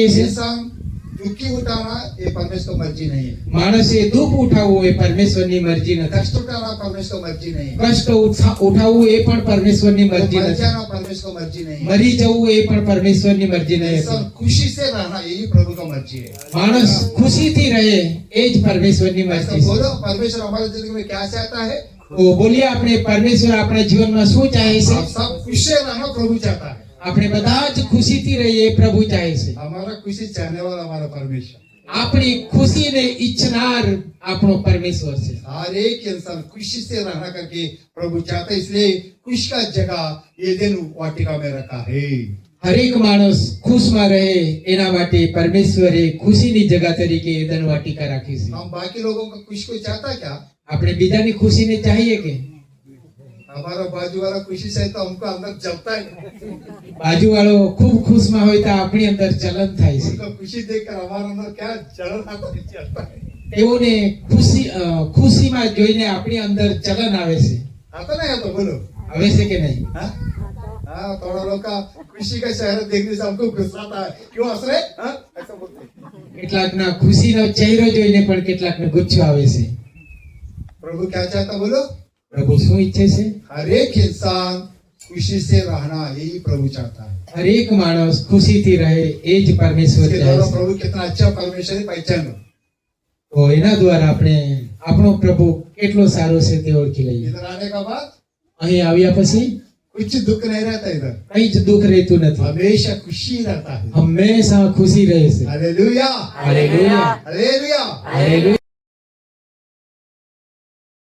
इंसान दुखी उठाना ये परमेश्वर मर्जी नहीं है। માણસે દુઃખ ઉઠાવવું એ પરમેશ્વરની મરજી નથી. कष्ट उठाना परमेश्वर मर्जी नहीं है। કષ્ટ ઉઠાવવું એ પણ પરમેશ્વરની મરજી मर નથી. जाना परमेश्वर मर्जी नहीं है। મરી જવું એ પણ પરમેશ્વરની મરજી નહીં इंसान હતી. खुशी से रहना यही प्रभु का मर्जी है। માણસ ખુશીથી રહે એ જ પરમેશ્વરની ऐसा મરજી છે. बोलो, परमेश्वर हमारे जिंदगी में क्या चाहता है? તો બોલીએ આપણે પરમેશ્વર આપણા જીવનમાં શું ચાહે છે? आप सब खुश से रहना प्रभु चाहता है। આપણે બધા જ ખુશીથી રહીએ એ પ્રભુ ચાહે છે. हमारा खुशी चाहने वाला हमारा परमेश्वर। આપણી ખુશીને ઈચ્છનાર આપણો પરમેશ્વર છે. हर एक इंसान खुशी से रहना करके प्रभु चाहता है, इसलिए खुश का जगह ये दिन वाटिका में रखा है। હરેક માણસ ખુશમાં રહે એના માટે પરમેશ્વરે ખુશીની જગા તરીકે એદન વાટિકા રાખી છે. हम बाकी लोगों का खुश को चाहता क्या? આપણે બીજાની ખુશીને ચાહીએ કે? हमारा बाजू वाला खुशी से तो हमको अंदर जलता है। બાજુવાળો ખૂબ ખુશમાં હોય તો આપણી અંદર ચલન થાય છે. उनका खुशी देखकर हमारा अंदर क्या जलन आता है, चलता है। તેઓને ખુશીમાં જોઈને આપણી અંદર ચલન આવે છે. आता नहीं आता? बोलो આવે છે કે નહીં? हाँ? हाँ, थोड़ा लोग का खुशी का चेहरा देखने से हमको गुस्सा आता है। क्यों हंस रहे? हाँ? ऐसा बोलते हैं। કેટલાકના ખુશીનો ચહેરો જોઈને પણ કેટલાકને ગુસ્સો આવે છે. प्रभु क्या चाहता? बोलो પ્રભુ શું ઈચ્છે છે? हर एक इंसान खुशी से रहना यही प्रभु चाहता है। હરેક માણસ ખુશીથી રહે એ જ પરમેશ્વર इसके ચાહે द्वारा છે. प्रभु कितना अच्छा परमेश्वर है पहचानो। તો એના દ્વારા આપણે આપણો પ્રભુ કેટલો સારો છે તે ઓળખી લઈએ. इधर आने का बाद અહીં આવ્યા પછી कुछ दुख नहीं रहता, इधर કઈ જ દુઃખ રહેતું નથી. हमेशा खुशी रहता है। હંમેશા ખુશી રહે છે. Hallelujah, hallelujah, hallelujah. હાલેલુયા.